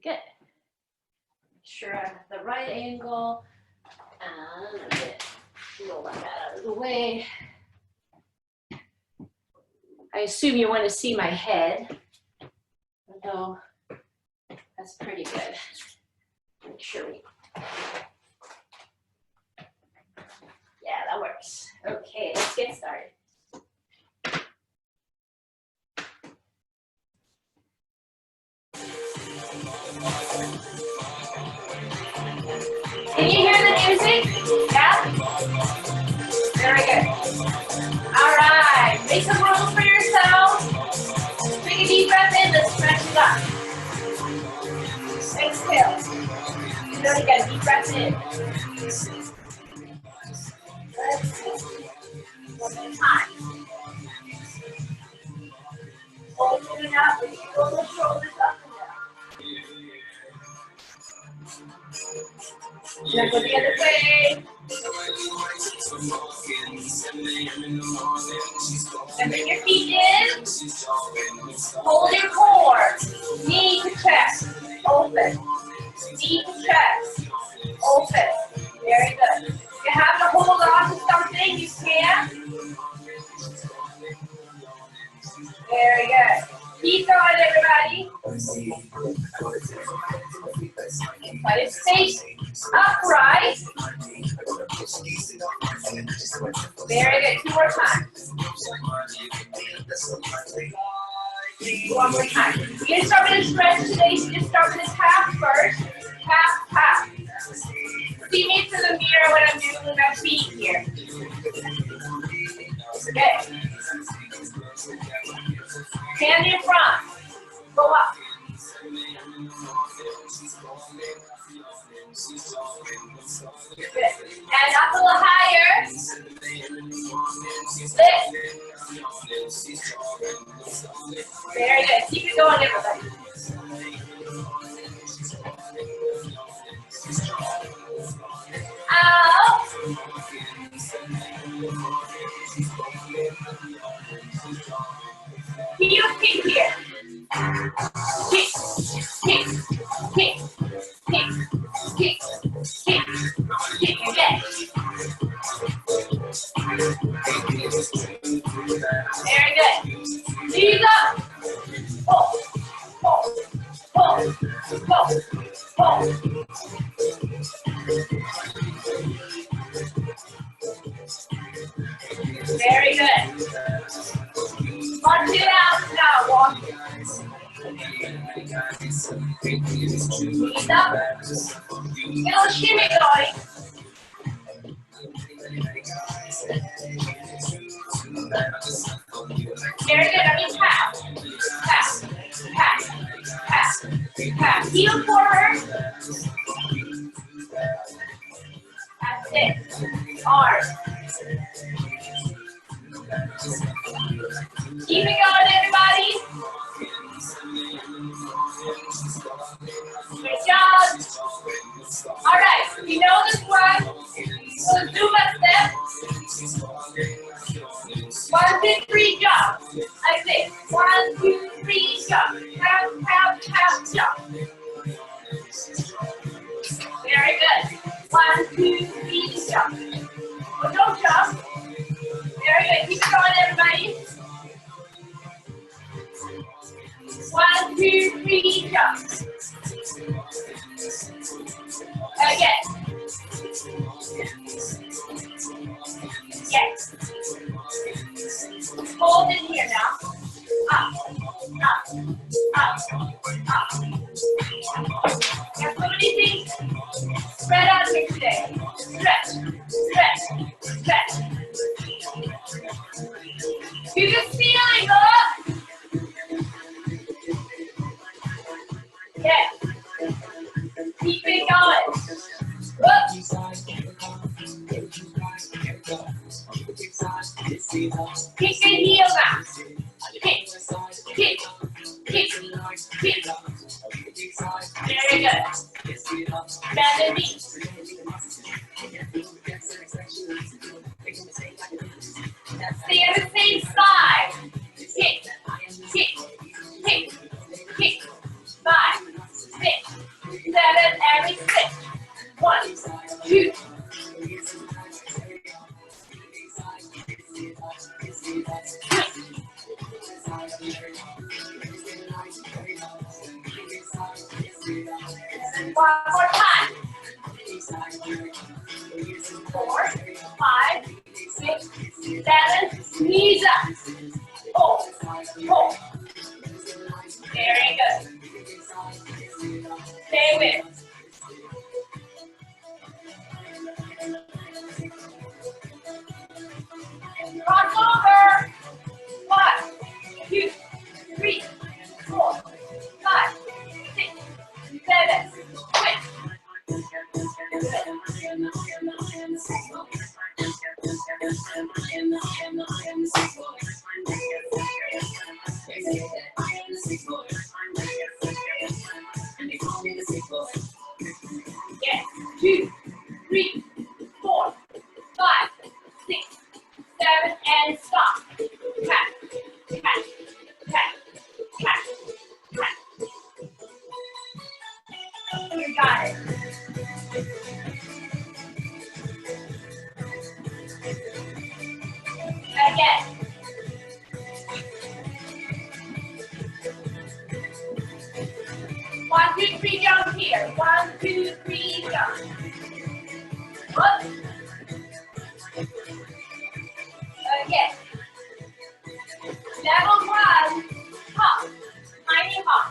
good. Make sure I'm at the right angle. And I'm gonna roll that out of the way. I assume you want to see my head, although that's pretty good. Make sure we, yeah, that works. Okay, let's get started. Can you hear the music? Yeah? Very good. All right, make some room for yourself. Take a deep breath in, let's stretch it up. Exhale. Do it again, deep breath in. Exhale. One more time. Open it up, and roll the shoulders up and down. Now go the other way. And bring your feet in. Hold your core. Knee to chest. Open. Knee to chest. Open. Very good. If you have to hold on to something, you can. Very good. Keep going, everybody. But it stays upright. Very good. Two more times. One more time. We're going to start with a stretch today, so just start with a tap first. Tap, tap. See me through the mirror when I'm doing my feet here. Good. Hand in front. Go up. Good. And up a little higher. Lift. Very good. Keep it going, everybody. Out. Heel kick here. Kick, kick, kick, kick, kick, kick, kick again. Very good. Knees up. Pull, pull, pull, pull, pull. Very good. 1, 2 out. Now walk. Knees up. Get a little shimmy going. Very good. I mean tap. Tap. Tap. Tap. Tap. Heel forward. That's it. Arms. Keep it going, everybody. Good job. All right, you know this one. So Zumba step. 1, 2, 3, jump. Like this. 1, 2, 3, jump. Tap, tap, tap, jump. Very good. 1, 2, 3, jump. Oh, don't jump. Very good. Keep it going, everybody. 1, 2, 3, jump. Again. Yes. Hold it here now. Up, up, up, up. There's so many things spread out here today. Stretch, stretch, stretch. You can feel it, look. Yeah. Keep it going. Look. Kick the heel now. Kick, kick, kick, kick. Very good. Bend the knee. Stay on the same side. Kick, kick, kick, kick. 5, 6, And we switch. 1, 2. 1 more time. 4, 5, 6, 7. Knees up. Pull, pull. Very good. Stay with. Cross over. 1, 2, 3, 4, 5, 6, 7. Switch. Yes. 2, 3, 4, 5, 6, 7, and stop. Tap, tap, tap, tap, tap. You got it. Again. 1, 2, 3, jump here. 1, 2, 3, jump. Up. Again. Level 1. Hop. Tiny hop.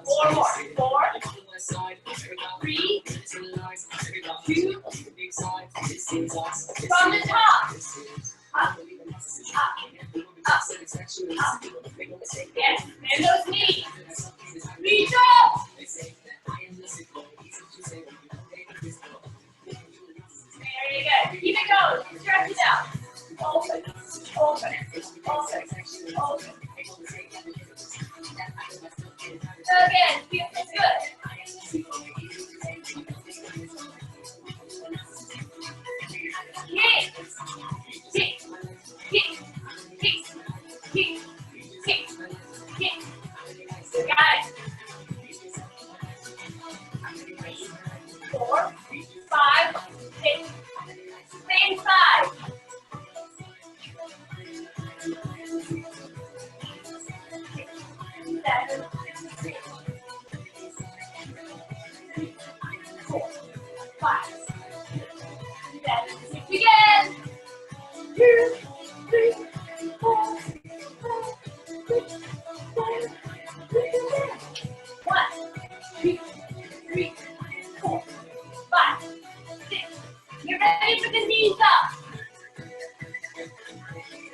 Four more. 4, 3, 2. From the top. Up, up, up, up. Yes, bend those knees. Reach up. Very good. Keep it going. Stretch it out. Open, open, open, open. Again, feel good. Kick, kick, kick, kick, kick, kick, kick. Got it. 4, 5, 6. Same side. 7, 6, 4, 5, 7, 6. Again. 2, 3, 4, 5, 6, 7, 8. 1, 2, 3, 4, 5, 6. Get ready for the knees up.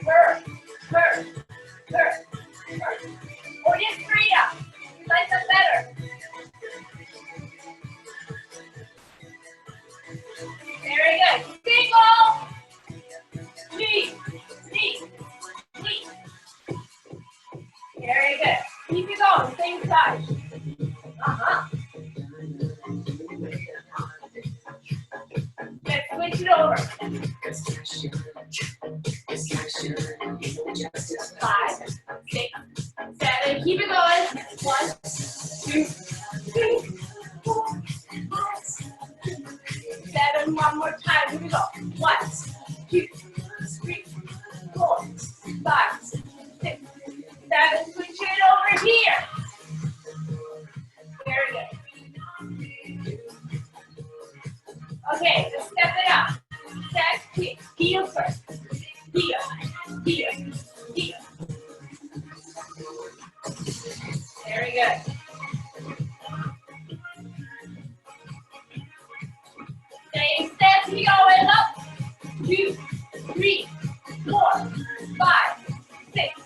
Turn, turn, turn, turn. Or just straight up. Like that better. Very good. Single. Knee, knee, knee. Very good. Keep it going. Same side. Let's switch it over. 5, 6, 7. Keep it going. 1, 2, 3, 4, 5, 6, 7. One more time. Here we go. 1, 2, 3, 4, 5, 6, 7. Switch it over here. Very good. Okay, let's step it up. Step, kick, heel first. Heel, heel, heel. Very good. Same steps, we going up. 2, 3, 4, 5, 6.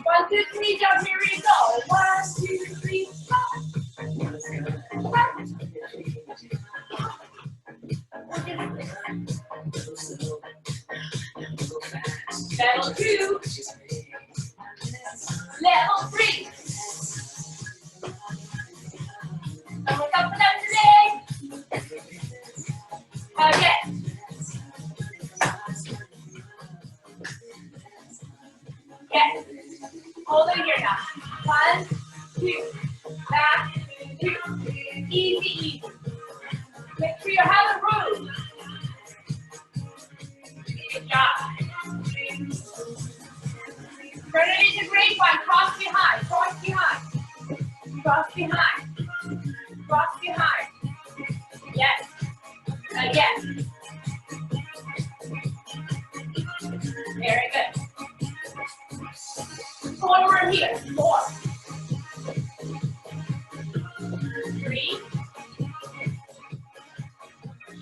1, 2, 3, jump, here we go. 1, 2, 3, 4. Level 2. Level 3. Someone come for them today. Again. Yes. Hold it here now. 1, 2. Back, 2. Easy, easy. Make sure you have a room. Good job. Turn it into grapevine. Cross behind. Cross behind. Cross behind. Cross behind. Yes. Yes. Very good. Forward here. 4, 3,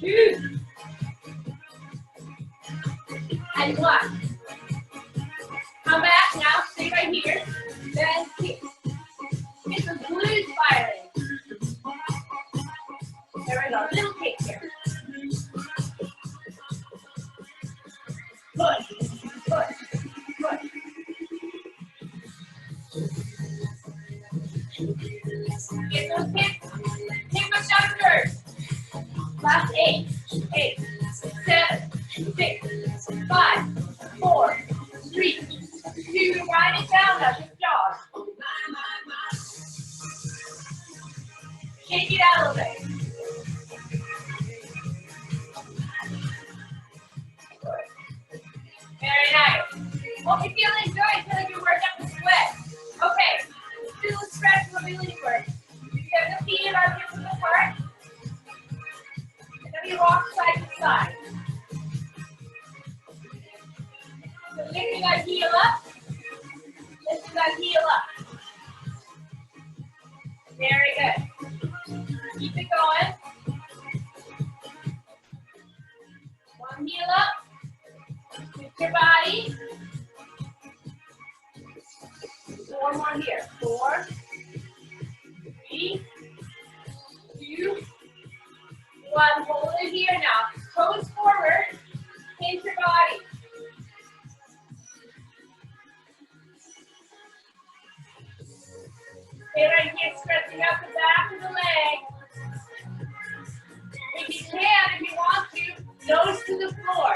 2, and 1. Come back now. Stay right here. Then kick. Get some glutes firing. There we go. Little kick here. Push. Push. Push. Get those kicks. Kick those shoulders. Last 8, 8, 7, 6, 5, 4, 3, 2. Write it down now. Good job. Shake it out a little bit. Very nice. Hope you feel enjoyed until you work up the sweat. Okay, let's do a stretch mobility work. You have the feet about hips apart. And then we rock side to side. So lifting that heel up. Lifting that heel up. Very good. Keep it going. One heel up. Lift your body. 4 more here. 4, 3, 2, 1. Hold it here now. Toes forward. Pinch your body. Stay right here, stretching out the back of the leg. If you can, if you want to, nose to the floor.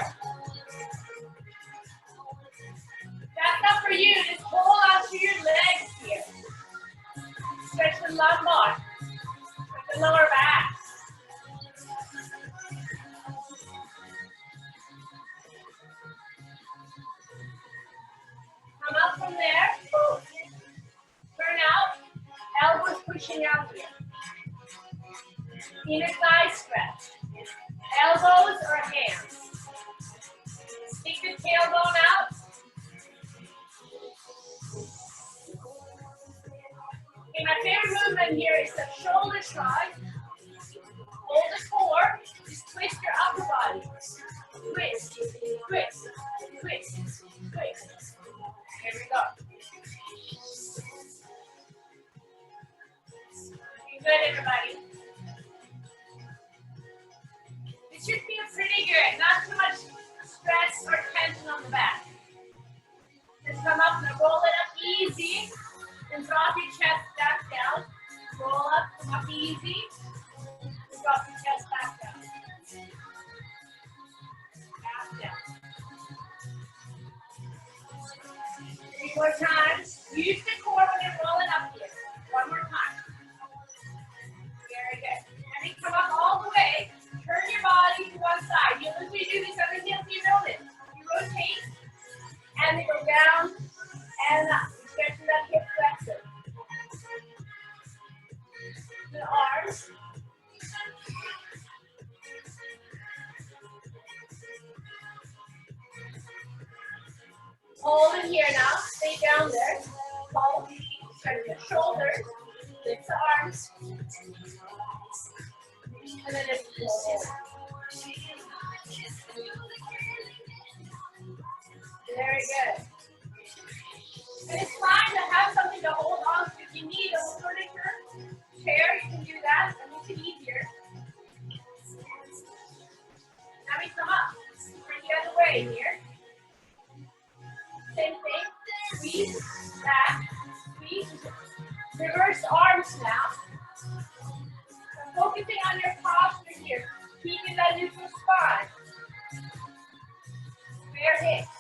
That's not for you. Just hold on to your legs here. Stretch the lumbar. Stretch the lower back. Come up from there. Turn out. Elbows pushing out here. Inner thigh stretch. Elbows or hands. Stick the tailbone out. Okay, my favorite movement here is the shoulder shrug. Hold the core. Just twist your upper body. Twist, twist, twist, twist. Here we go. Good, everybody. This should feel pretty good. Not too much stress or tension on the back. Just come up and roll it up easy. And drop your chest back down. Roll up, come up easy. Drop your chest back down. Back down. 3 more times. Use the core when you're rolling up here. 1 more time. Very good. And then come up all the way. Turn your body to one side. You'll usually do this other heel, you know this. You rotate, and then go down and up. Stretching that hip flexor. The arms. Hold it here now. Stay down there. Hold. Stretch the shoulders. Lift the arms. And then lift the shoulders. Very good. And it's fine to have something to hold on to. If you need a furniture, chair, you can do that. That makes it easier. Now we come up. Turn the other way here. Same thing. Squeeze, back, squeeze. Reverse arms now. So focusing on your posture here. Keeping that neutral spine. Square hips.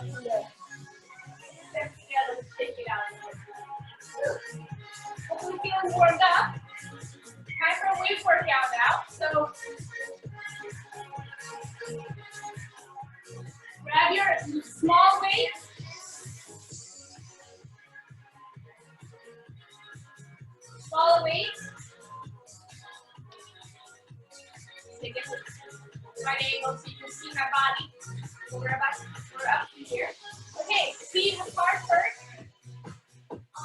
Step together, let's take it out. Hopefully feeling warmed up. Time for a weight workout now. So grab your small weight. Small weight. Take it to right angle so you can see my body. We're up here. Okay, feet apart first.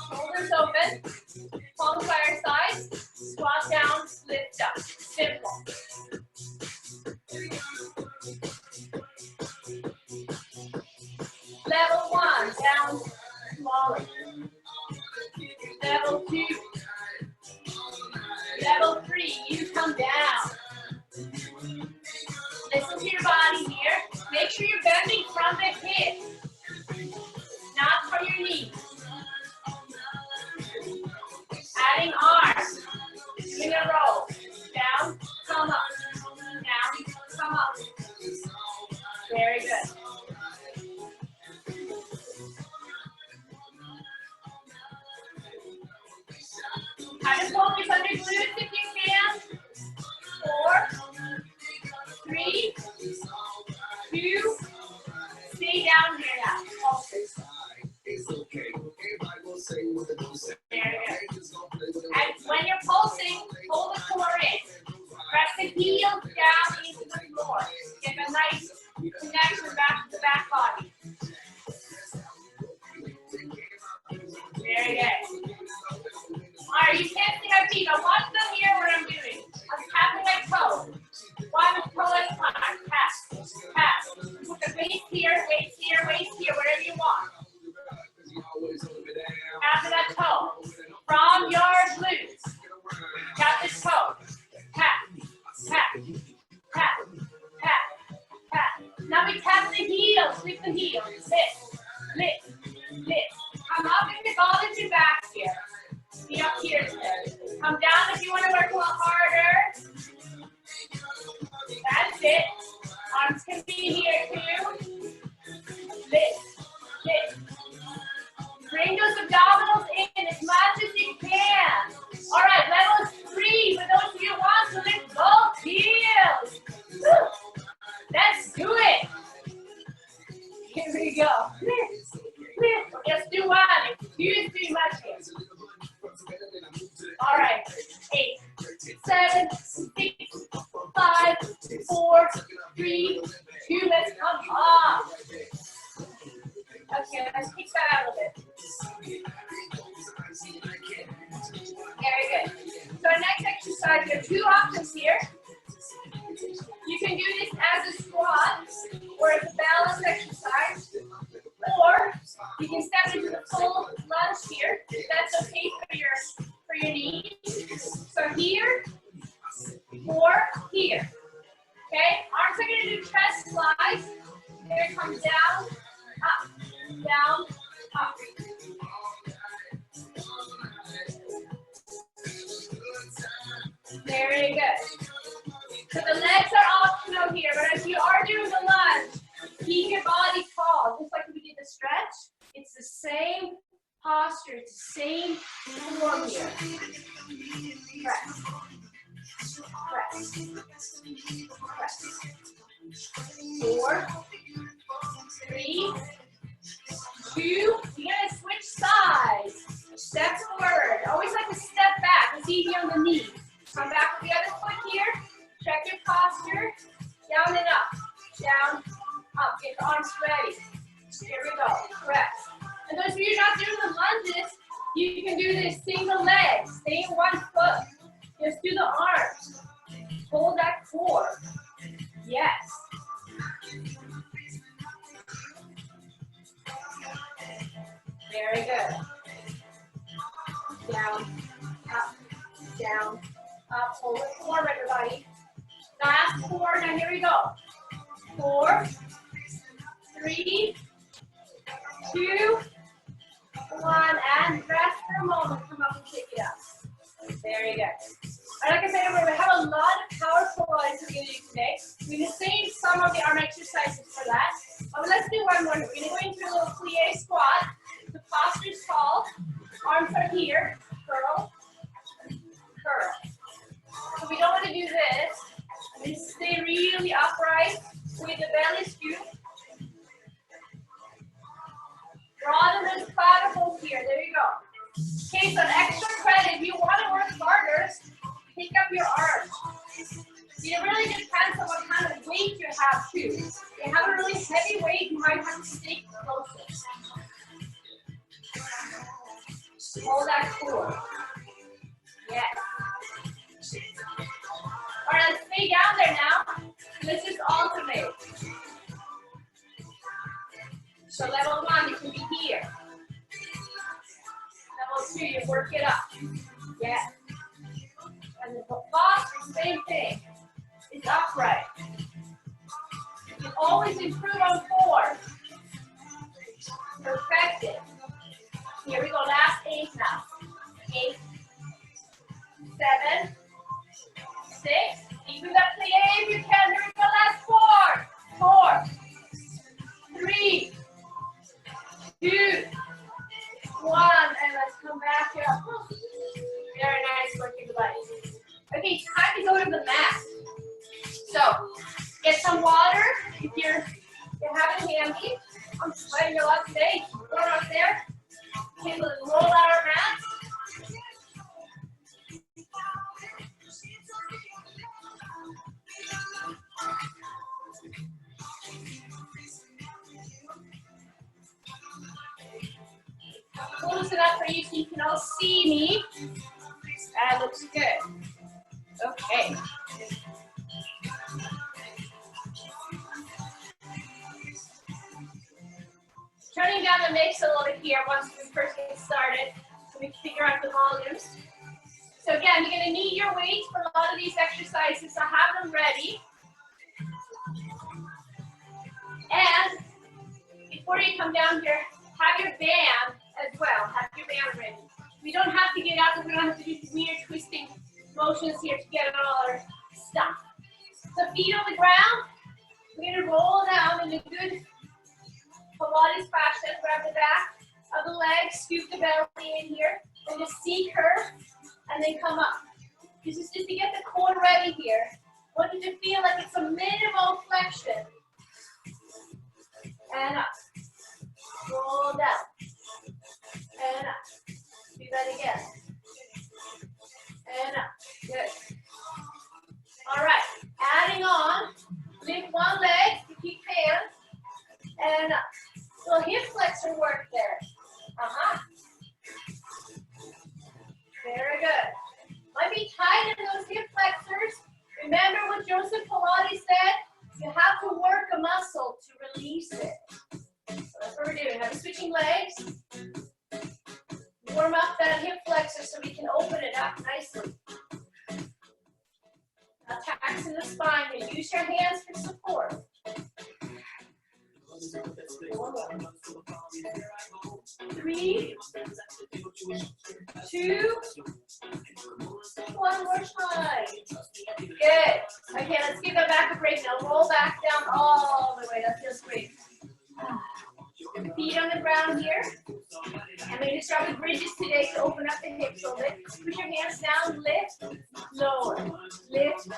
Shoulders open. Palms by our sides. Squat down, lift up. Simple. Level 1, down smaller. Level 2. Level 3, you come down. Listen to your body here. Make sure you're bending from the hip, not from your knees. Adding arms. Doing a roll. Down, come up. Down, come up. Very good. Kind of focus on your glutes if you can. 4, 3, 2, stay down here now. Focus. There you go. And when you're pulsing, pull the core in. Press the heels down into the floor. Get a nice connection back to the back body. Very good. Alright, you can't see my feet. I want them here what I'm doing. I'm tapping my toe. One toe at a time. Tap. Tap. Put the weight here, whatever you want. Tap that toe. From your glutes. Tap this toe. Tap. Tap. Tap. Tap. Tap. Now we tap the heels. Lift the heels. Lift. Lift. Lift. Come up if it's all into back here. Be up here today. Come down if you want to work a little harder. That's it. Arms can be here too. Lift. Lift. Bring those abdominals in as much as you can. All right, level 3 for those of you who want to lift both heels. Woo. Let's do it. Here we go. Lift. Lift. Just do one. Excuse too much here. All right. 8, 7, 6, 5, 4, 3, 2. Let's come up. Okay, let's kick that out a bit. Very good. So our next exercise, we have 2 options here. You can do this as a squat or as a balance exercise. Or you can step into the full lunge here. That's okay for your knees. So here or here. Okay? Arms are going to do chest flies. Here it comes down, up, down, up. Very good. So the legs are optional here, but if you are doing the lunge, keep your body tall. Just like we did the stretch, it's the same posture, it's the same form here. Press. Press. Press. 4, 3, 2. You're gonna switch sides. Step forward. Always like to step back. It's easy on the knees. Come back with the other foot here. Check your posture. Down and up. Down, up. Get the arms ready. Here we go. Press. And those of you not doing the lunges, you can do this single leg. Stay in one foot. Just do the arms. Hold that core. Yes. Very good. Down, up, down, up. Hold the core, everybody. Last 4. Now here we go. 4, 3, 2, 1, and rest for a moment. Come up and pick it up. Very good. And like I said, we have a lot of powerful bodies we're going to do today. We're going to save some of the arm exercises for that. But let's do one more. We're going to go here, curl, curl. So we don't want to do this. We stay really upright with the belly scoop. Broaden those clavicles here. There you go. Okay, so an extra credit. If you want to work harder, pick up your arms. It really depends on what kind of weight you have too. If you have a really heavy weight, you might have to stay closer. Hold that core. Yes. All right, let's stay down there now. Let's just alternate. So level 1, you can be here. Level 2, you work it up. Yes. And the box, same thing. It's upright. You can always improve on 4. Perfect it. Here we go, last 8 now. 8, 7, 6. Even up to the 8 if you can. Here we go, last 4. 4, 3, 2, 1. And let's come back up. Very nice working buddy. Okay, time to go to the mat. So, get some water if you have it handy. I'm sweating a lot today. Throw it up there. Okay, let's roll out our mat. Close it up for you so you can all see me. That looks good. Okay. Turning down the mix a little bit here once we first get started, so we can figure out the volumes. So again, you're going to need your weights for a lot of these exercises, so have them ready. And before you come down here, have your band as well. Have your band ready. We don't have to get out, we don't have to do weird twisting motions here to get all our stuff. So feet on the ground, we're going to roll down in a good Pilates fashion. Grab the back of the leg, scoop the belly in here, and just C-curve, and then come up. This is just to get the core ready here. I want you to feel like it's a minimal flexion. And up. Roll down. And up. Do that again. And up. Good. All right. Adding on. Lift one leg to keep hands. And up. So hip flexor work there. Very good. Might be tight in those hip flexors. Remember what Joseph Pilates said? You have to work a muscle to release it. So that's what we're doing. Have you switching legs? Warm up that hip flexor so we can open it up nicely. Not taxing the spine here. Use your hands for support. 3, 2, 1 more time. Good. Okay, let's give that back a break now. Roll back down all the way. That feels great. Feet on the ground here. And maybe start with bridges today to open up the hips a little bit. Put your hands down, lift, lower, lift,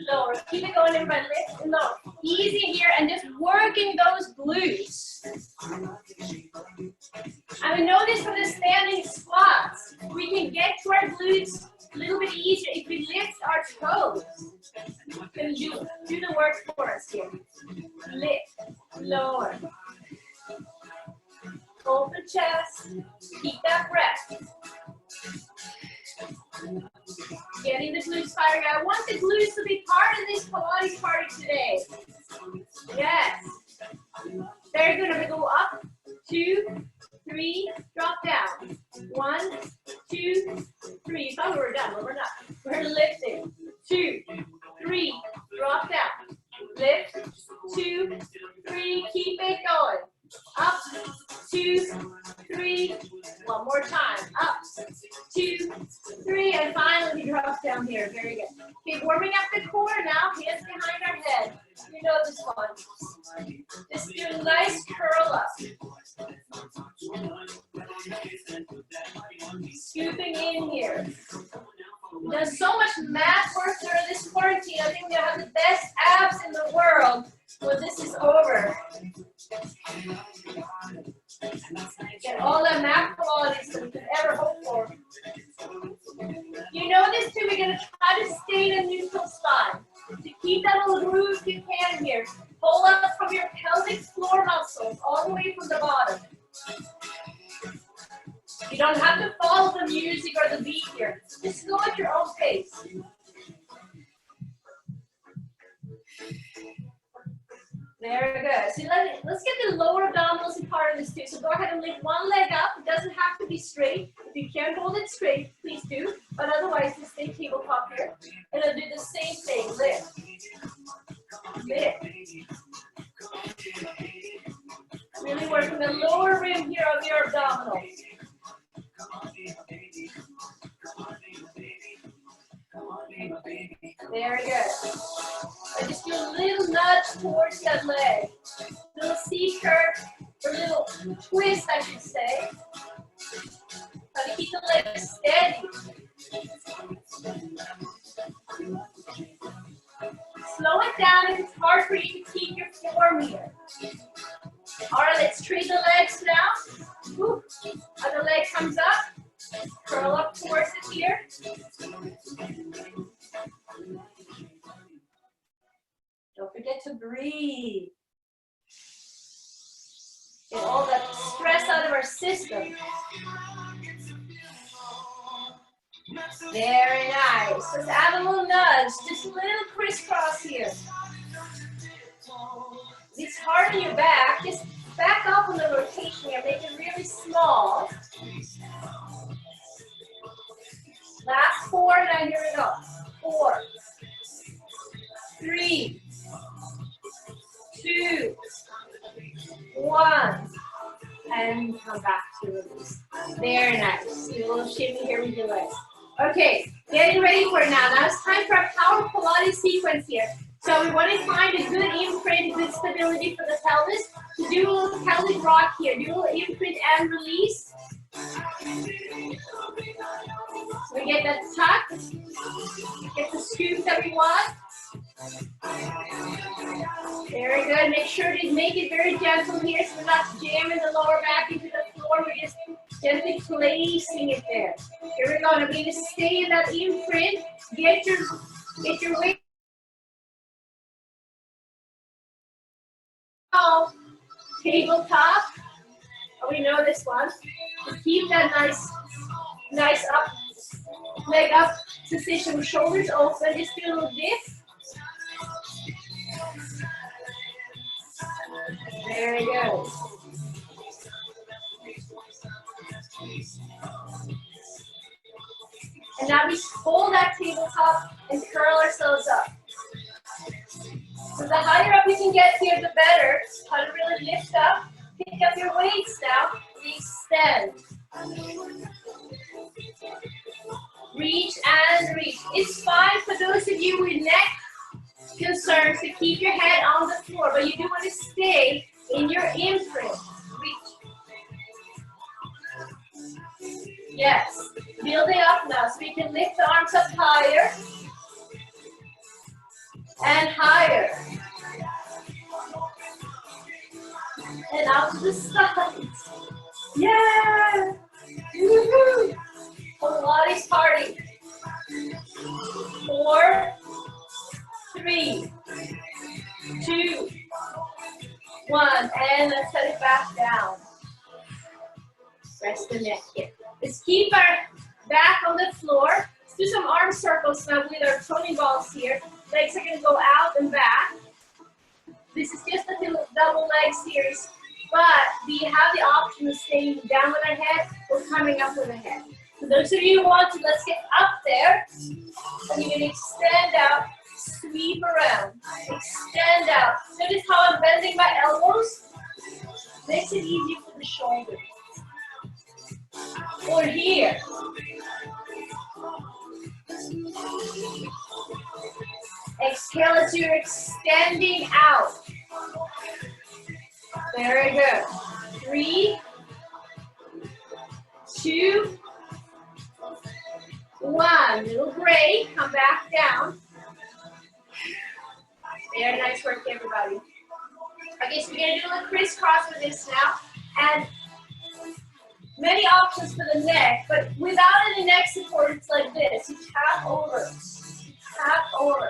lower. Keep it going, everybody. Lift and lower. Easy here, and just working those glutes. And we know this from the standing squats. We can get to our glutes a little bit easier if we lift our toes. Can do the work for us here. Lift, lower. Open chest, keep that breath. Getting the glutes firing. I want the glutes to be part of this Pilates party today. Yes. Very good. I'm going to go up, 2, 3, drop down. 1, 2, 3. You thought we were done, but we're not. We're lifting. 2, 3, drop down. Lift, 2, 3, keep it going. Up, 2, 3, one more time. Up, 2, 3, and finally drop down here. Very good. Okay, warming up the core now. Hands behind our head. You know this one. Just do a nice curl up. Scooping in here. We've done so much mat work during this quarantine. I think we're gonna have the best abs in the world when this is over. Get all the mat qualities that we could ever hope for. You know this too, we're gonna try to stay in a neutral spine. To keep that little groove you can here. Pull up from your pelvic floor muscles all the way from the bottom. You don't have to follow the music or the beat here. Just go at your own pace. Very good. So let's get the lower abdominals in part of this too. So go ahead and lift one leg up. It doesn't have to be straight. If you can hold it straight, please do. But otherwise, just stay tabletop here. And then do the same thing. Lift. Lift. Really working the lower rim here of your abdominals. Very good. And just do a little nudge towards that leg. A little C curve, or a little twist, I should say. Try to keep the leg steady. Slow it down if it's hard for you to keep your form here. All right, let's trade the legs now. Woo. Other leg comes up. Curl up towards it here. Don't forget to breathe. Get all that stress out of our system. Very nice. Let's add a little nudge, just a little crisscross here. If it's hard on your back, just back up on the rotation here, make it really small. Last 4, now here we go. 4, 3, 2, 1, and come back to release. Very nice. Do a little shimmy here with your legs. Okay, getting ready for it now. Now it's time for our power Pilates sequence here. So we want to find a good imprint, good stability for the pelvis. So do a little pelvic rock here. Do a little imprint and release. So we get that tuck. Get the scoop that we want. Very good. Make sure to make it very gentle here so we're not jamming the lower back into the floor. We're just gently placing it there. Here we go. And we're going to stay in that imprint. Get your weight. Oh, tabletop. Oh, we know this one. Just keep that nice up, leg up position. Shoulders open. Just do a little dip. Very good. And now we hold that tabletop and curl ourselves up. So the higher up you can get here, the better. How to really lift up. Pick up your weights now. Extend. Reach and reach. It's fine for those of you with neck concerns to keep your head on the floor, but you do want to stay in your imprint. Reach. Yes. Building up now so we can lift the arms up higher and higher. And out to the sides. Yeah! Woohoo! Pilates party. 4, 3, 2, 1. And let's set it back down. Rest the neck here. Let's keep our back on the floor. Let's do some arm circles now with our toning balls here. Legs are going to go out and back. This is just a little double leg series, but we have the option of staying down with our head or coming up with our head. So those of you who want to, let's get up there. And you're going to extend out, sweep around, extend out. Notice how I'm bending my elbows. Makes it easier for the shoulders. Or here. Exhale as you're extending out. Very good. 3, 2, one. Little break. Come back down. Very nice work, everybody. Okay, so we're going to do a little crisscross with this now. And many options for the neck, but without any neck support, it's like this. You tap over. Tap over.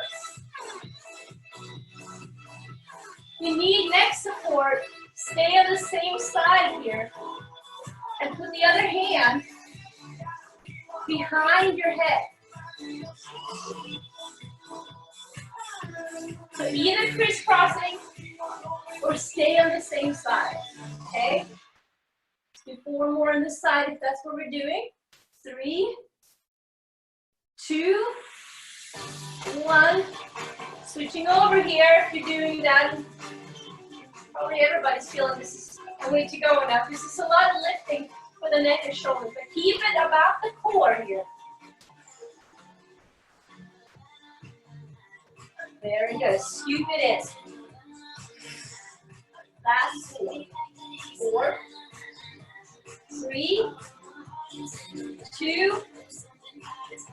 You need neck support. Stay on the same side here. And put the other hand behind your head. So either crisscrossing or stay on the same side. Okay? Let's do 4 more on this side if that's what we're doing. 3, 2, 1. Switching over here if you're doing that. Probably everybody's feeling this is a way to go enough. This is a lot of lifting for the neck and shoulders, but keep it about the core here. Very good. Scoop it in. Last 4, 3, 2,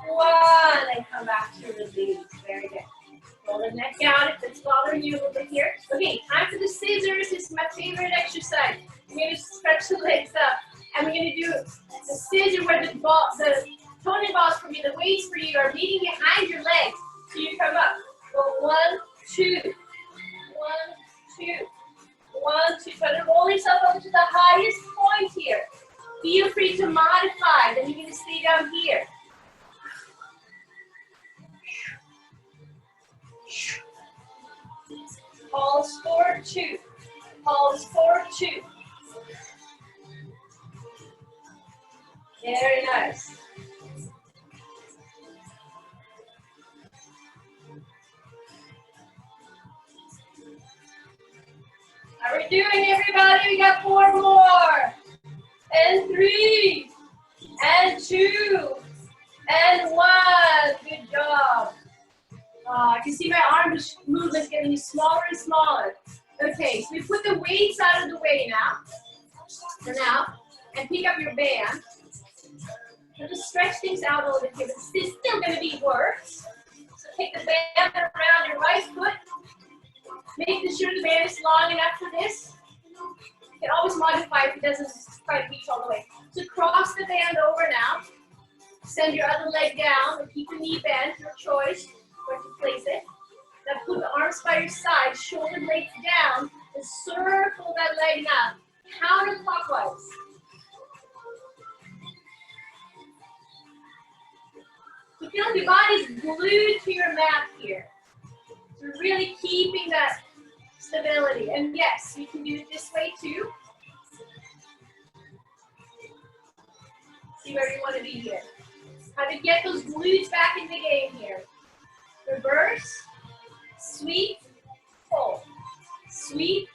1. And come back to release. Very good. Roll the neck down if it's bothering you a little bit here. Okay, time for the scissors. This is my favorite exercise. We're going to stretch the legs up. And we're going to do the scissor where the toning balls for me, the weights for you are meeting behind your legs. So you come up. Go 1, 2, 1, 2, 1, 2. Try to roll yourself up to the highest point here. Feel free to modify. Then you're going to stay down here. Pulse for 2. Pulse for 2. Very nice. How are we doing, everybody? We got 4 more. And 3. And 2. And 1. Good job. I can see my arm movement getting smaller and smaller. Okay, so we put the weights out of the way now. For now. And pick up your band. So just stretch things out a little bit here. But this is still going to be work. So take the band around your right foot. Making sure the band is long enough for this. You can always modify if it doesn't quite reach all the way. So cross the band over now. Send your other leg down. Or keep the knee bent, your choice. Where to place it. Now put the arms by your side, shoulder blades down, and circle that leg now, counterclockwise. So feel like your body's glued to your mat here. So really keeping that stability. And yes, you can do it this way too. See where you want to be here. How to get those glutes back in the game here. Reverse, sweep, pull, sweep,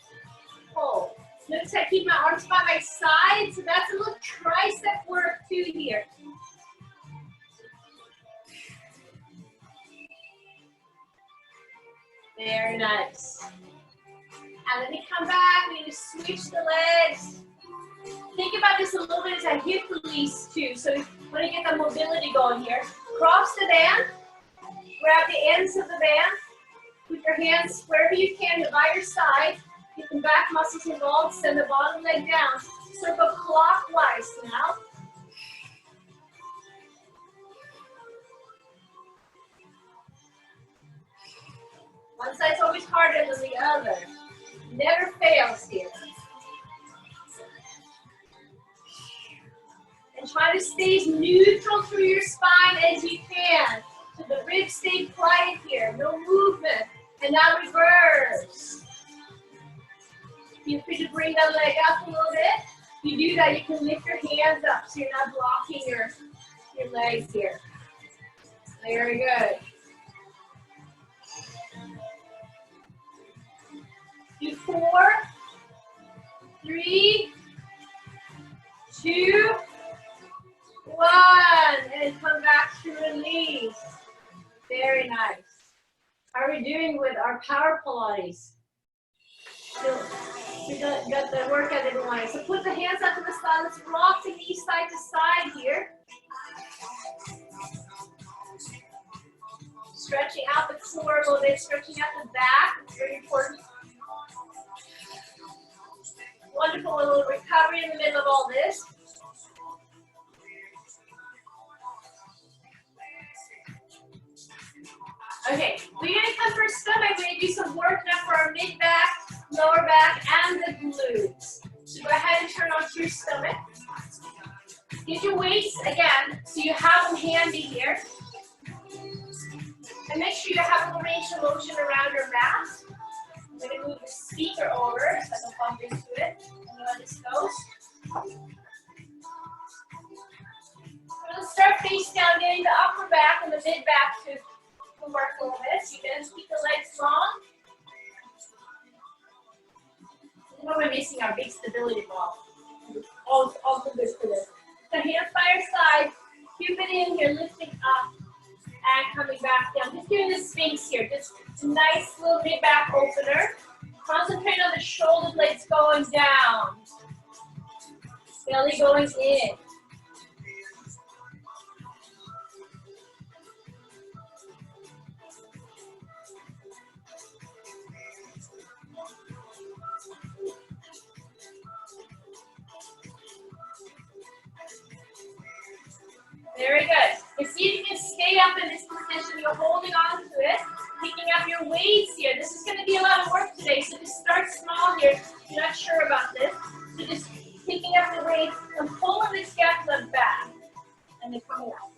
pull. Notice I keep my arms by my side, so that's a little tricep work too here. Very nice. And then we come back, we need to switch the legs. Think about this a little bit as a hip release too, so we want to get the mobility going here. Cross the band. Grab the ends of the band. Put your hands wherever you can by your side. Get the back muscles involved. Send the bottom leg down. Circle clockwise now. One side's always harder than the other. Never fails here. And try to stay as neutral through your spine as you can. So the ribs stay quiet here, no movement. And now reverse. Feel free to bring that leg up a little bit. If you do that, you can lift your hands up so you're not blocking your legs here. Very good. Do 4, 3, 2, 1. And come back to release. Very nice. How are we doing with our power Pilates? Still, we got the workout everyone. So put the hands up to the side. Let's rock the knees side to side here. Stretching out the core a little bit, stretching out the back. It's very important. Wonderful little recovery in the middle of all this. Okay, we're going to come for stomach. We're going to do some work now for our mid-back, lower back, and the glutes. So go ahead and turn onto your stomach. Get your weights, again, so you have them handy here. And make sure you have a little range of motion around your mat. I'm going to move the speaker over so I can bump into it. And how this goes. We'll start face down, getting the upper back and the mid-back to work a little bit. So you can keep the legs long. I know we're missing our big stability ball. Also good for this. So hands by your side, keep it in here, lifting up and coming back down. Just doing the Sphinx here, just a nice little mid-back opener. Concentrate on the shoulder blades going down. Belly going in. Very good. And see if you can stay up in this position. You're holding on to it, picking up your weights here. This is going to be a lot of work today, so just start small here. If you're not sure about this, so just picking up the weights and pulling the scap leg back, and then coming out.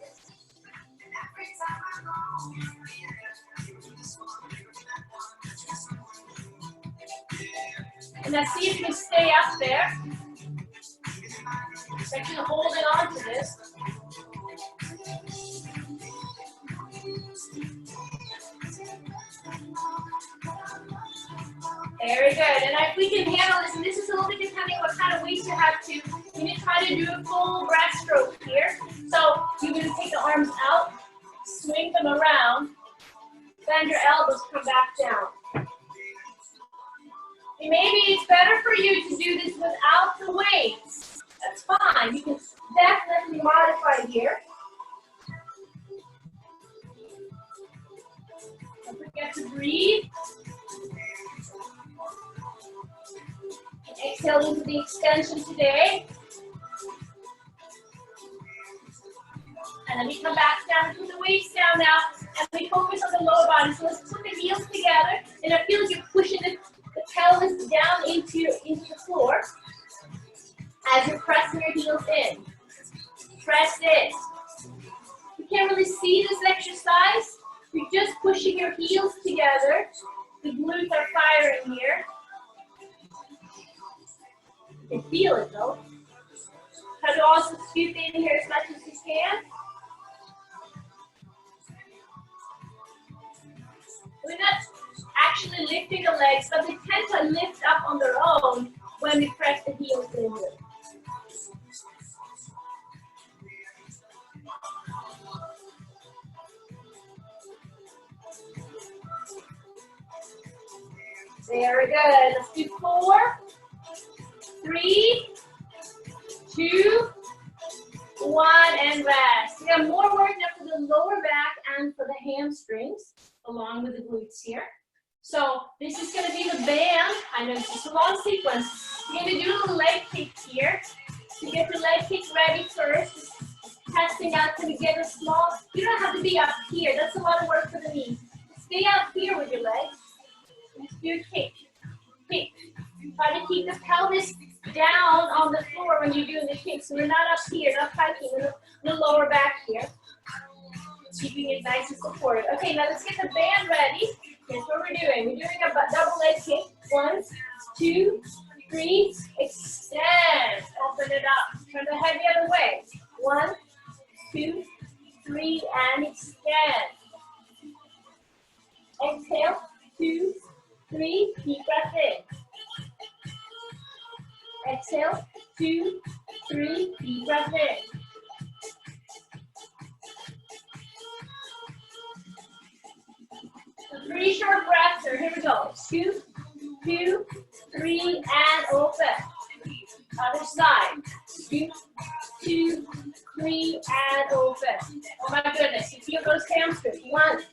And now see if you can stay up there. Actually holding on to this. Very good. And if we can handle this, and this is a little bit depending on what kind of weights you have too, you're going to try to do a full breaststroke here. So you're going to take the arms out, swing them around, bend your elbows, come back down. And maybe it's better for you to do this without the weights. That's fine. You can definitely modify here. Don't forget to breathe. Exhale into the extension today. And then we come back down, put the weights down now, and we focus on the lower body. So let's put the heels together, and I feel like you're pushing the pelvis down into the floor as you're pressing your heels in. Press this. You can't really see this exercise. You're just pushing your heels together. The glutes are firing here. You can feel it though. Try to also scoop in here as much as you can. We're not actually lifting the legs, but they tend to lift up on their own when we press the heels in here. Very good. Let's do 4, 3, 2, 1, and rest. We have more work now for the lower back and for the hamstrings, along with the glutes here. So this is going to be the band. I know it's just a long sequence. You're going to do a little leg kick here. So get the leg kick ready first. Just testing out to get a small. You don't have to be up here. That's a lot of work for the knees. Stay out here with your legs. Just do a kick. Kick. Try to keep the pelvis down on the floor when you're doing the kick. So we're not up here, not hiking in the lower back here. Keeping it nice and supported. Okay, now let's get the band ready. Here's what we're doing. We're doing a double leg kick. 1, 2, 3, extend. Open it up. Turn the head the other way. 1, 2, 3, and extend. Exhale. 2, 3, deep breath in. Exhale. 2, 3, deep breath in. So 3 short breaths. So here we go. 2, 2, 3, and open. Other side. 2, 2, 3, and open. Oh my goodness. You feel those hamstrings. 1,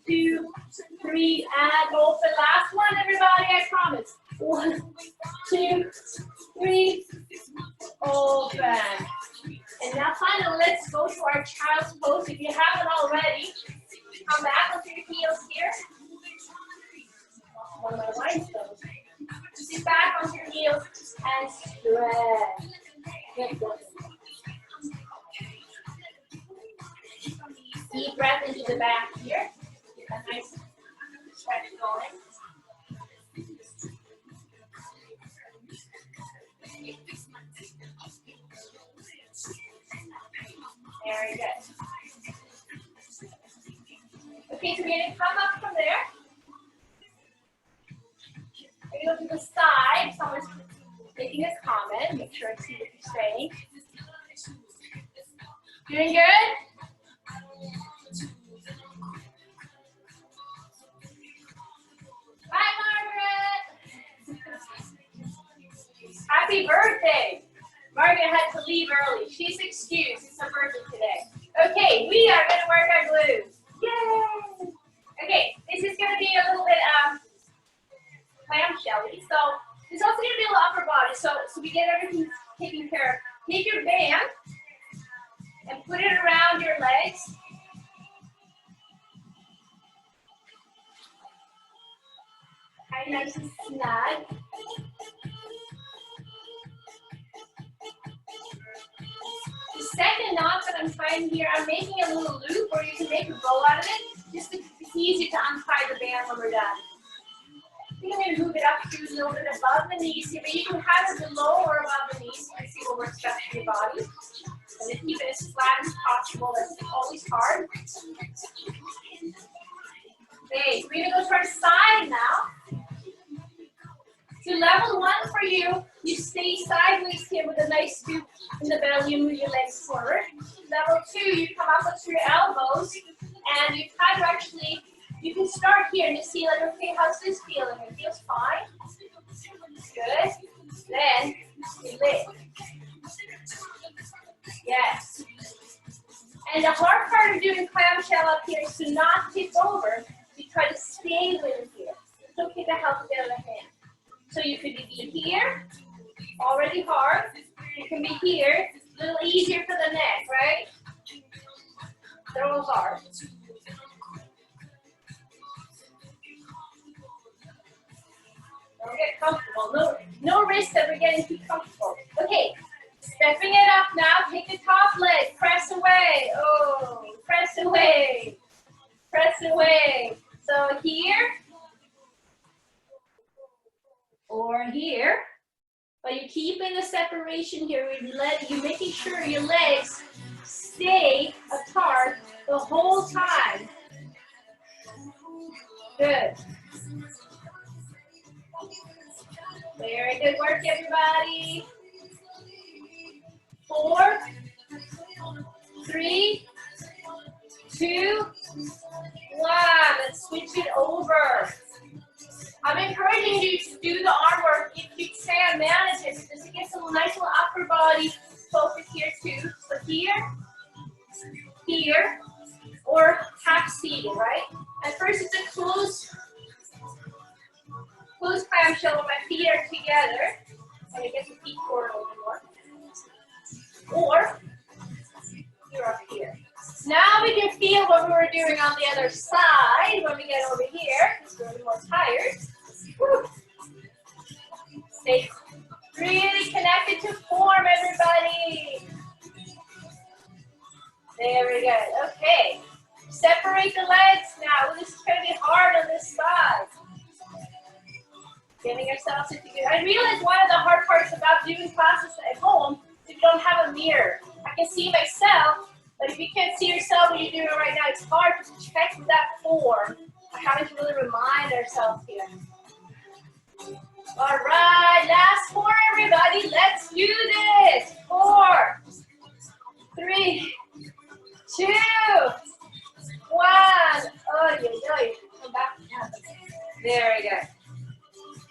2, 3, and open. Last one, everybody, I promise. 1, 2, 3, open. And now finally, let's go to our child's pose. If you haven't already, come back onto your heels here. One of my rhinestones. Sit back onto your heels and stretch. Good. Deep breath into the back here. Get a nice stretch going. Very good. Okay, so we're going to come up from there. We're going to go to the side. Someone's making a comment. Make sure I see what you're saying. Doing good? Bye, Margaret. Happy birthday. Margaret had to leave early. She's excused. It's her birthday today. Okay, we are going to work our glutes. Yay! Okay, this is going to be a little bit clamshelly. So there's also going to be a little upper body. So we get everything taken care of. Take your band and put it around your legs. Okay, nice and snug. The second knot that I'm tying here, I'm making a little loop, or you can make a bow out of it, just to it's easier to untie the band when we're done. I think I'm going to move it up to a little bit above the knees here, but you can have it below or above the knees and see what works best for your body. And then keep it as flat as possible. That's always hard. Okay, so we're going to go to our side now. So level 1 for you, you stay sideways here with a nice scoop in the belly and move your legs forward. Level 2, you come up onto your elbows and you kind of actually, you can start here and you see like, okay, how's this feeling? It feels fine. Good. Then you lift. Yes. And the hard part of doing clamshell up here is to not tip over. You try to stay with it here. It's okay to help with the other hand. So you could be here, already hard. You can be here, a little easier for the neck, right? Throw hard. Don't get comfortable. No risk that we're getting too comfortable. Okay, stepping it up now. Take the top leg, press away. Oh, press away. Press away. So here. Or here, but you're keeping the separation here. You're making sure your legs stay apart the whole time. Good. Very good work, everybody. 4, 3, 2, 1. Let's switch it over. I'm encouraging you to do the arm work if you can manage it, just to get some nice little upper body focus here too. So here, or half seated, right? And first it's a closed clamshell where my feet are together. And you get the feet forward a little more. Or you're up here. Now we can feel what we were doing on the other side when we get over here, because we're a little more tired. Woo. Stay really connected to form, everybody. Very good. Okay. Separate the legs now. This is going to be hard on this side. Getting ourselves into good. I realize one of the hard parts about doing classes at home is you don't have a mirror. I can see myself. But if you can't see yourself when you're doing it right now, it's hard to check that form. We're having to really remind ourselves here. All right, last 4, everybody. Let's do this. 4, 3, 2, 1. Oh, yeah. Come back. Very good.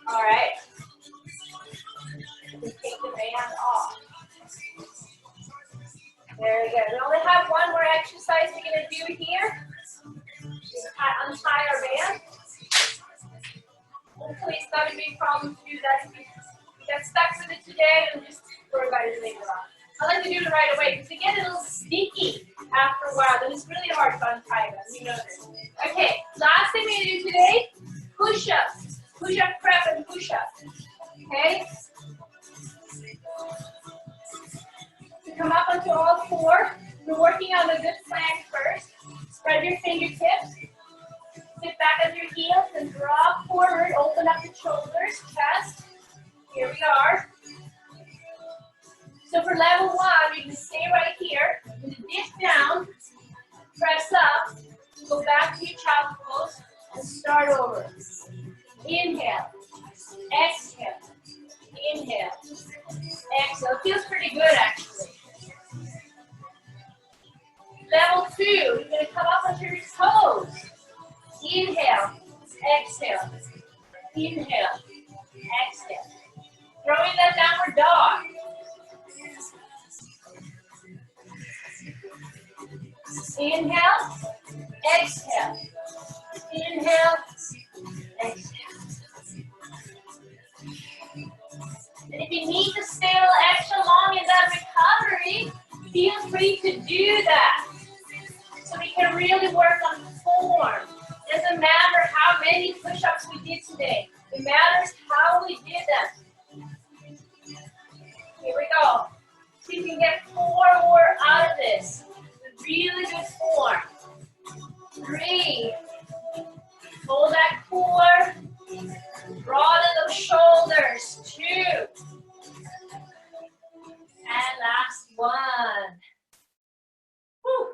All right. Take the band off. Very good. We only have one more exercise we're going to do here. Just untie our band. Hopefully it's not a big problem to do that. If you get stuck with it today, then just worry about it later on. I like to do it right away because they get a little sticky after a while. Then it's really hard to untie them. You know this. Okay, last thing we do today, push-ups. Push-up prep and push-up. Okay? So come up onto all four. We're working on a good plank first. Spread your fingertips. Sit back on your heels and drop forward. Open up the shoulders, chest. Here we are. So for level one, you can stay right here. You're going to dip down, press up, go back to your child's pose, and start over. Inhale, exhale, inhale, exhale. It feels pretty good actually. Level two, you're going to come up onto your toes. Inhale, exhale, inhale, exhale. Throwing that downward dog. Inhale, exhale, inhale, exhale. And if you need to stay a little extra long in that recovery, feel free to do that. So we can really work on form. Doesn't matter how many push-ups we did today. It matters how we did them. Here we go. See if we can get 4 more out of this. Really good form. 3. Hold that core. Broaden those shoulders. 2. And last one. Whew.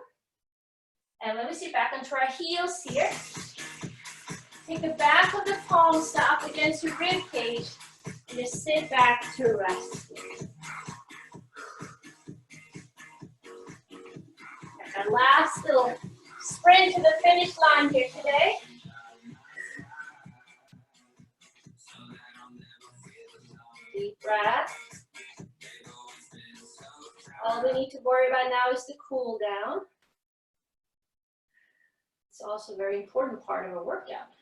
And let me sit back onto our heels here. Take the back of the palms up against your rib cage and just sit back to rest. Our last little sprint to the finish line here today. Deep breath. All we need to worry about now is the cool down. It's also a very important part of a workout.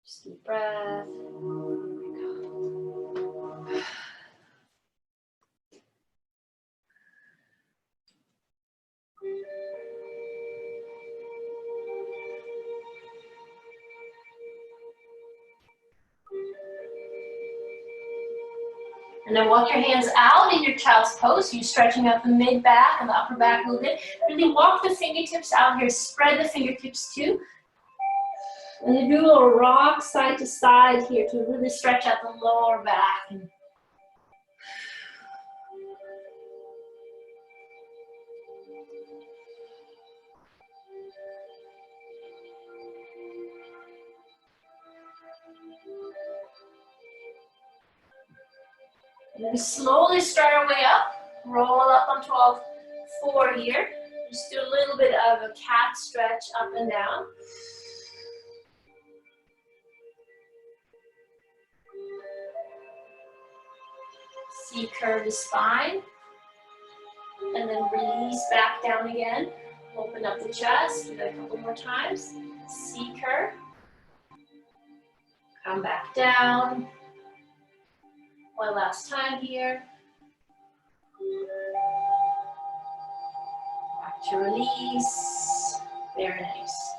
Just deep breath. And then walk your hands out in your child's pose. You're stretching out the mid-back and the upper back a little bit. Really walk the fingertips out here. Spread the fingertips too. And then do a little rock side to side here to really stretch out the lower back. And then slowly start our way up. Roll up onto all 4 here. Just do a little bit of a cat stretch up and down. C-curve the spine. And then release back down again. Open up the chest. Do that a couple more times. C-curve. Come back down. One last time here. Back to release. Very nice.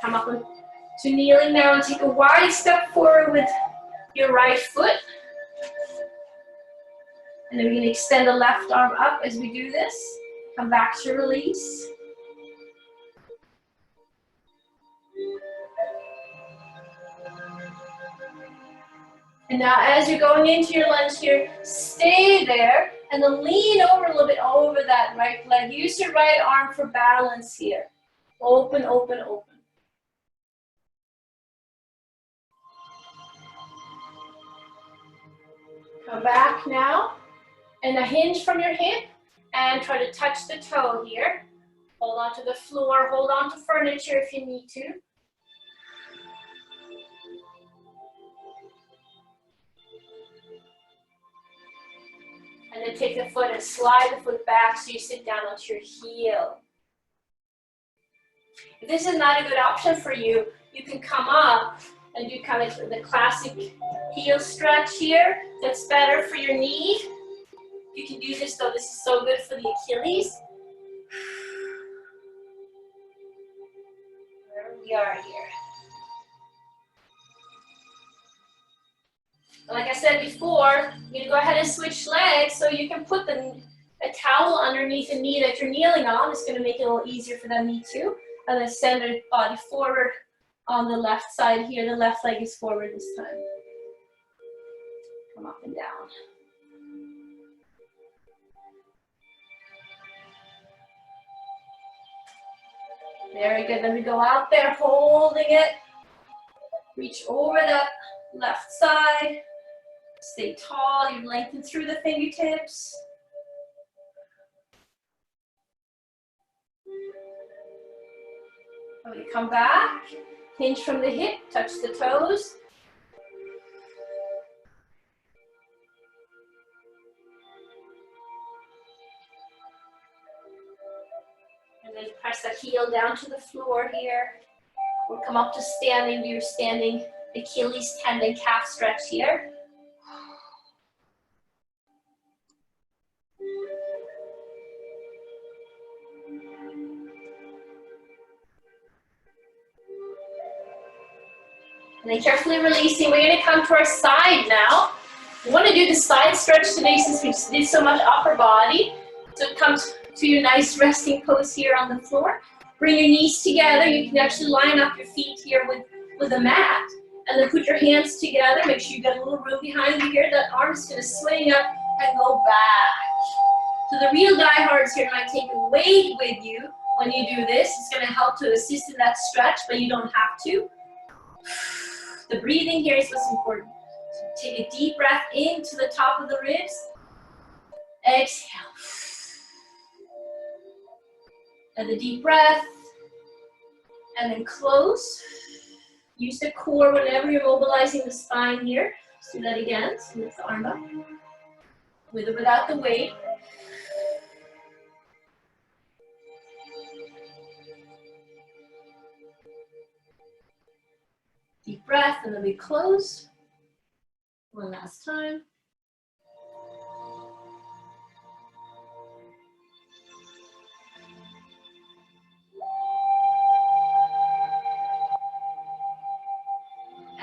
Come up to kneeling now and take a wide step forward with your right foot. And then we're going to extend the left arm up as we do this. Come back to release. And now as you're going into your lunge here, stay there and then lean over a little bit over that right leg. Use your right arm for balance here. Open, open, open. Come back now. And a hinge from your hip and try to touch the toe here. Hold on to the floor, hold on to furniture if you need to. And then take the foot and slide the foot back so you sit down onto your heel. If this is not a good option for you, you can come up and do kind of the classic heel stretch here. That's better for your knee. You can do this though, this is so good for the Achilles. Where we are here. Like I said before, you go ahead and switch legs so you can put a towel underneath the knee that you're kneeling on. It's going to make it a little easier for that knee too. And then send the body forward on the left side here. The left leg is forward this time. Come up and down. Very good. Then we go out there holding it. Reach over that left side. Stay tall. You lengthen through the fingertips. When we come back, hinge from the hip, touch the toes. And then press that heel down to the floor here. We'll come up to standing, do your standing Achilles tendon calf stretch here. And then carefully releasing. We're going to come to our side now. We want to do the side stretch today since we did so much upper body. So it comes to your nice resting pose here on the floor. Bring your knees together. You can actually line up your feet here with a mat. And then put your hands together. Make sure you got a little room behind you here. That arm is going to swing up and go back. So the real diehards here might take a weight with you when you do this. It's going to help to assist in that stretch, but you don't have to. The breathing here is what's important. So take a deep breath into the top of the ribs. Exhale. And the deep breath. And then close. Use the core whenever you're mobilizing the spine here. Let's do that again. So lift the arm up. With or without the weight. Deep breath, and then we close. One last time.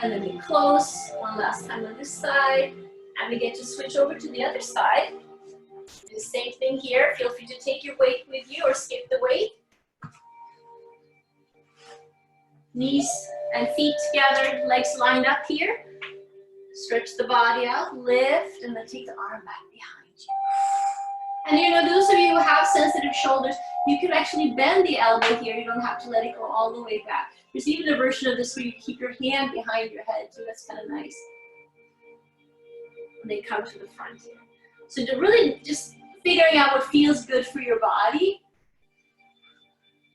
And then we close. One last time on this side. And we get to switch over to the other side. Do the same thing here. Feel free to take your weight with you or skip the weight. Knees and feet together, legs lined up here. Stretch the body out, lift, and then take the arm back behind you. And you know, those of you who have sensitive shoulders, you can actually bend the elbow here. You don't have to let it go all the way back. There's even a version of this where you keep your hand behind your head, so that's kind of nice. And they come to the front here. So to really just figuring out what feels good for your body.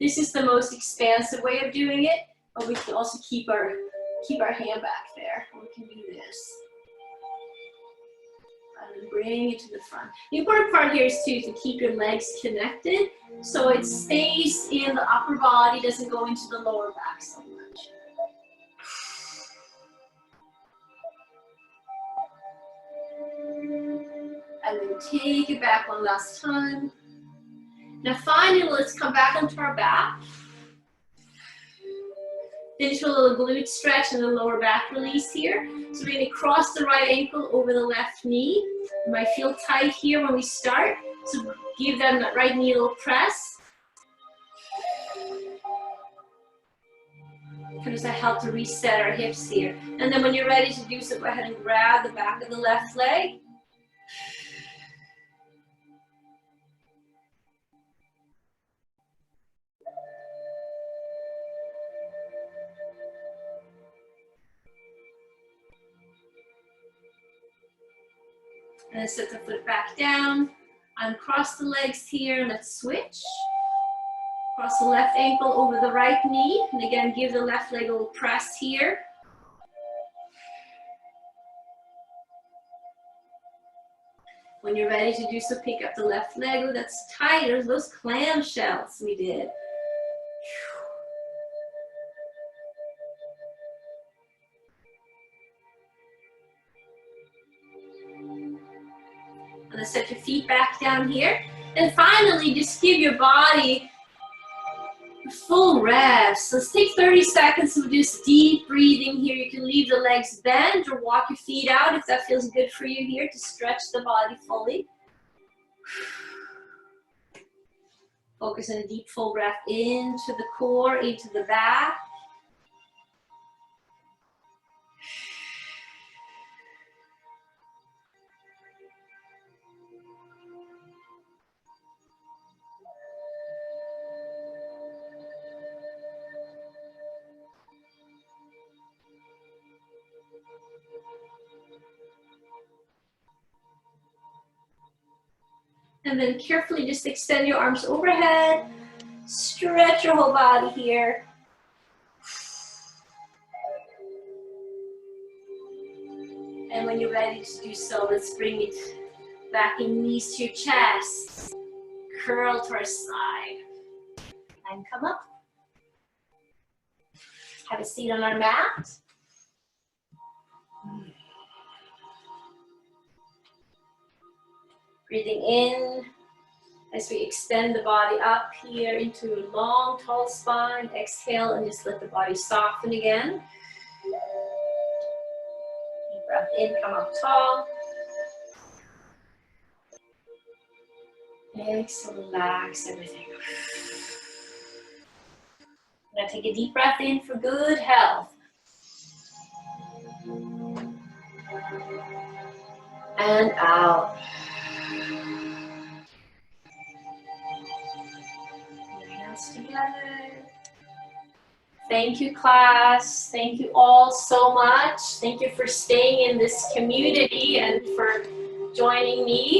This is the most expansive way of doing it. But we can also keep our hand back there. We can do this. And then bring it to the front. The important part here is to keep your legs connected so it stays in the upper body, doesn't go into the lower back so much. And then take it back one last time. Now finally, let's come back onto our back. Finish with a little glute stretch and a lower back release here. So we're going to cross the right ankle over the left knee. You might feel tight here when we start. So give them that right knee a little press. How does that help to reset our hips here? And then when you're ready to do so, go ahead and grab the back of the left leg. And then set the foot back down. Uncross the legs here. Let's switch. Cross the left ankle over the right knee. And again, give the left leg a little press here. When you're ready to do so, pick up the left leg. Oh, that's tight. There's those clamshells we did. And then set your feet back down here. And finally, just give your body a full rest. Let's take 30 seconds of just deep breathing here. You can leave the legs bent or walk your feet out if that feels good for you here to stretch the body fully. Focus on a deep full breath into the core, into the back. And then carefully just extend your arms overhead. Stretch your whole body here. And when you're ready to do so, let's bring it back in knees to your chest. Curl to our side. And come up. Have a seat on our mat. Breathing in as we extend the body up here into a long, tall spine. Exhale and just let the body soften again. Deep breath in, come up tall. Exhale, relax everything. Now take a deep breath in for good health. And out. Hands together. Thank you, class. Thank you all so much. Thank you for staying in this community and for joining me.